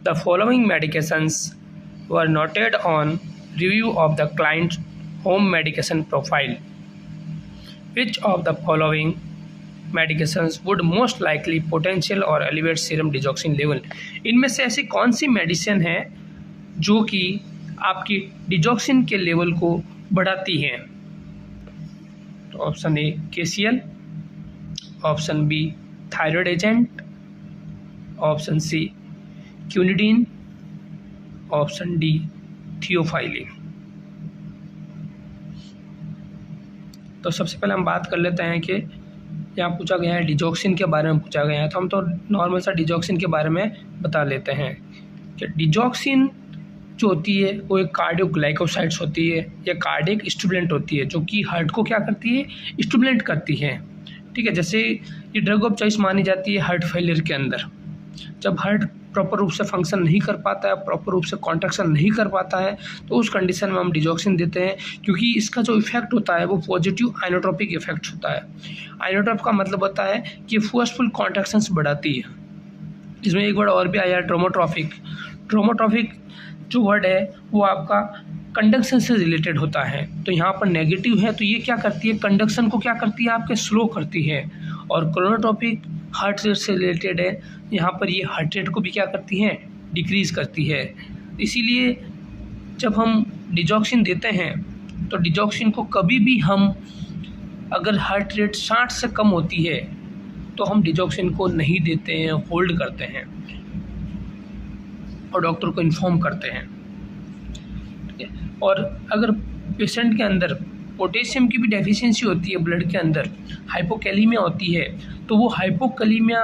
The following medications were noted on review of the client home medication profile. Which of the following medications would most likely potential और elevate serum digoxin level. इनमें से ऐसी कौन सी medicine है जो कि आपकी डिजॉक्सिन के लेवल को बढ़ाती हैं? तो option A KCL, option B thyroid agent, option C quinidine, option D theophylline. तो सबसे पहले हम बात कर लेते हैं कि यहाँ पूछा गया है डिजॉक्सिन के बारे में पूछा गया है, तो हम तो नॉर्मल सा डिजॉक्सिन के बारे में बता लेते हैं कि डिजॉक्सिन जो होती है वो एक कार्डियोग्लाइकोसाइड्स होती है या कार्डियक स्टिमुलेंट होती है, जो कि हार्ट को क्या करती है, स्टिमुलेट करती है। ठीक है, जैसे ये ड्रग ऑफ चॉइस मानी जाती है हार्ट फेलियर के अंदर। जब हार्ट प्रॉपर रूप से फंक्शन नहीं कर पाता है, प्रॉपर रूप से कॉन्ट्रैक्शन नहीं कर पाता है, तो उस कंडीशन में हम डिजॉक्सिन देते हैं, क्योंकि इसका जो इफेक्ट होता है वो पॉजिटिव आइनोट्रोपिक इफेक्ट होता है। आइनोट्रोप का मतलब होता है कि फोर्सफुल कॉन्ट्रैक्शंस बढ़ाती है। इसमें एक वर्ड और भी आया है ट्रोमोट्रॉफिक। ट्रोमोट्रॉफिक जो वर्ड है वो आपका कंडक्शन से रिलेटेड होता है, तो यहाँ पर नेगेटिव है, तो ये क्या करती है, कंडक्शन को क्या करती है, आपके स्लो करती है। और क्रोनोट्रॉपिक हार्ट रेट से रिलेटेड है, यहाँ पर ये हार्ट रेट को भी क्या करती है, डिक्रीज़ करती है। इसीलिए जब हम डिजॉक्सिन देते हैं तो डिजॉक्सिन को कभी भी हम, अगर हार्ट रेट 60 से कम होती है तो हम डिजॉक्सिन को नहीं देते हैं, होल्ड करते हैं और डॉक्टर को इन्फॉर्म करते हैं। ठीक है, और अगर पेशेंट के अंदर पोटेशियम की भी डेफिशिएंसी होती है, ब्लड के अंदर हाइपोकैलीमिया होती है, तो वो हाइपोकैलीमिया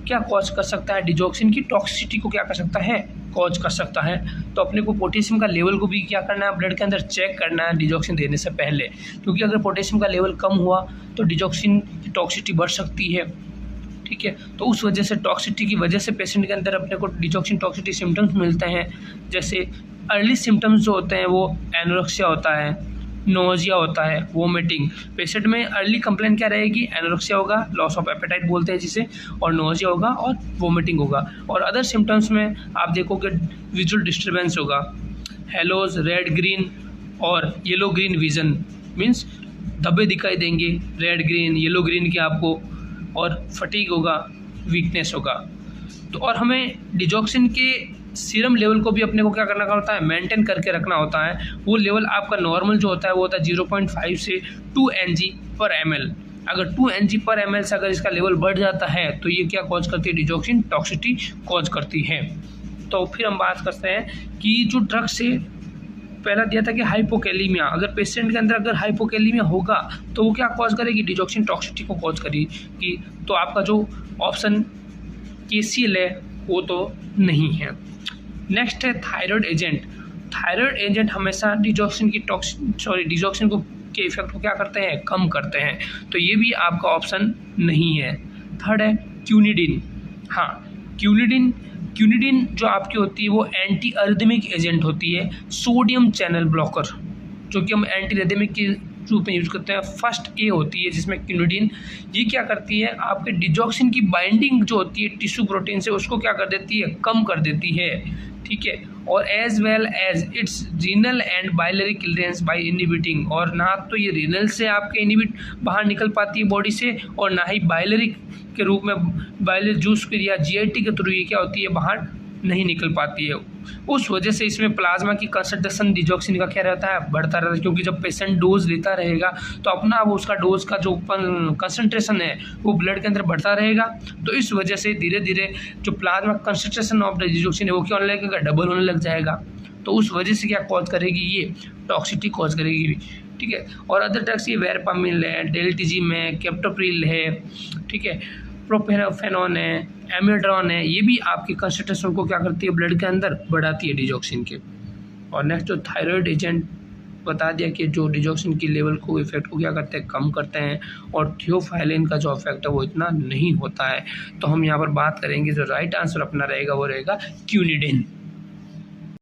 क्या कॉज कर सकता है, डिजॉक्सिन की टॉक्सिसिटी को क्या कर सकता है, कॉज कर सकता है। तो अपने को पोटेशियम का लेवल को भी क्या करना है, ब्लड के अंदर चेक करना है डिजॉक्सिन देने से पहले, क्योंकि अगर पोटेशियम का लेवल कम हुआ तो डिजॉक्सिन की टॉक्सिसिटी बढ़ सकती है। ठीक है, तो उस वजह से टॉक्सिसिटी की वजह से पेशेंट के अंदर अपने को डिजॉक्सिन टॉक्सिसिटी सिम्टम्स मिलते हैं। जैसे अर्ली सिम्टम्स जो होते हैं वो एनोरेक्सिया होता है, नोजिया होता है, वोमिटिंग। पेशेंट में अर्ली कंप्लेंट क्या रहेगी, एनोरेक्सिया होगा, लॉस ऑफ एपेटाइट बोलते हैं जिसे, और नोजिया होगा और वोमिटिंग होगा। और अदर सिम्टम्स में आप देखोगे विजुअल डिस्टर्बेंस होगा, हेलोज, रेड ग्रीन और येलो ग्रीन विजन, मीन्स धब्बे दिखाई देंगे रेड ग्रीन येलो ग्रीन के आपको, और फटीग होगा, वीकनेस होगा। तो और हमें डिजॉक्सिन के सीरम लेवल को भी अपने को क्या करना होता है, मेंटेन करके रखना होता है। वो लेवल आपका नॉर्मल जो होता है वो होता है 0.5 से 2 mg/ml। अगर 2 mg/ml से अगर इसका लेवल बढ़ जाता है तो ये क्या कॉज करती है, डिजॉक्सिन टॉक्सिसिटी कॉज करती है। तो फिर हम बात करते हैं कि जो ड्रग से पहला दिया था कि हाइपोकैलीमिया, अगर पेशेंट के अंदर अगर हाइपोकैलीमिया होगा तो वो क्या कॉज करेगी, डिजॉक्सिन टॉक्सिसिटी को कॉज करेगी। तो आपका जो ऑप्शन KCL है वो तो नहीं है। नेक्स्ट है थायराइड एजेंट। थायराइड एजेंट हमेशा डिजॉक्सिन को के इफेक्ट को क्या करते हैं, कम करते हैं, तो ये भी आपका ऑप्शन नहीं है। थर्ड है क्यूनिडीन। हाँ, क्यूनिडीन जो आपकी होती है वो एंटी अरिथमिक एजेंट होती है, सोडियम चैनल ब्लॉकर, जो कि हम एंटी अरिथमिक के रूप में यूज़ करते हैं। फर्स्ट ए होती है जिसमें क्यूनिडीन, ये क्या करती है, आपके डिजॉक्सिन की बाइंडिंग जो होती है टिश्यू प्रोटीन से उसको क्या कर देती है, कम कर देती है। ठीक है, और as well as it's renal and biliary clearance by inhibiting, और ना तो ये रीनल से आपके इनहिबिट बाहर निकल पाती है बॉडी से, और ना ही बाइलरी के रूप में बाइलरी जूस के या GIT के थ्रू ये क्या होती है, बाहर नहीं निकल पाती है। उस वजह से इसमें प्लाज्मा की कंसंट्रेशन डिजॉक्सिन का क्या रहता है, बढ़ता रहता है, क्योंकि जब पेशेंट डोज लेता रहेगा तो अपना वो उसका डोज का जो कंसंट्रेशन है वो ब्लड के अंदर बढ़ता रहेगा। तो इस वजह से धीरे धीरे जो plasma concentration of the digoxin है वो क्या होने लगेगा, डबल होने लग जाएगा। तो उस वजह से क्या कॉज करेगी, ये टॉक्सिसिटी कॉज करेगी। ठीक है, और अदर ड्रग्स ये वेरपामिल है, डेल्टिजिम है, कैप्टोप्रिल है, ठीक है, प्रोपेनोफेनॉन है, एमिड्रॉन है, ये भी आपकी कंसंट्रेशन को क्या करती है, ब्लड के अंदर बढ़ाती है डिजॉक्सिन के। और नेक्स्ट जो थायराइड एजेंट बता दिया कि जो डिजॉक्सिन की लेवल को इफेक्ट को क्या करते हैं, कम करते हैं, और थियोफाइलिन का जो इफेक्ट है वो इतना नहीं होता है। तो हम यहाँ पर बात करेंगे, जो राइट आंसर अपना रहेगा वो रहेगा क्यूनिडीन।